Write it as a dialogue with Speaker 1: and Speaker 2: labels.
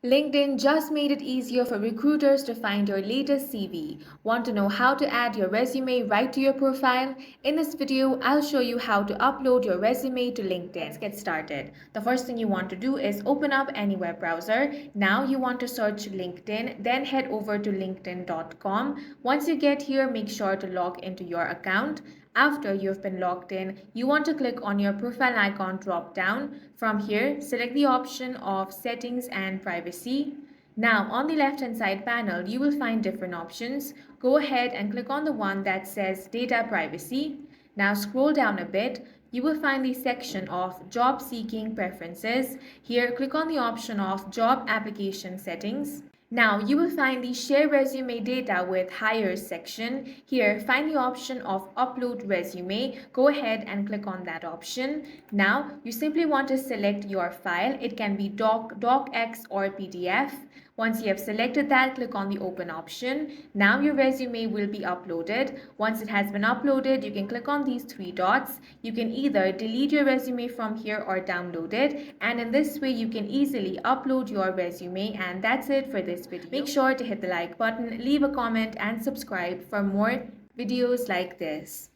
Speaker 1: LinkedIn just made it easier for recruiters to find your latest CV. Want to know how to add your resume right to your profile? In this video, I'll show you how to upload your resume to LinkedIn. Let's get started. The first thing you want to do is open up any web browser. Now you want to search LinkedIn, then head over to linkedin.com. Once you get here, make sure to log into your account. After you've been logged in, you want to click on your profile icon drop down. From here, select the option of settings and privacy. Now, on the left hand side panel, you will find different options. Go ahead and click on the one that says data privacy. Now scroll down a bit. You will find the section of job seeking preferences. Here, click on the option of job application settings. Now you will find the share resume data with hires section. Here find the option of upload resume. Go ahead and click on that option. Now you simply want to select your file. It can be docx or PDF. Once you have selected that, click on the open option. Now your resume will be uploaded. Once it has been uploaded, you can click on these three dots. You can either delete your resume from here or download it. And in this way, you can easily upload your resume. And that's it for this video. Make sure to hit the like button, leave a comment and subscribe for more videos like this.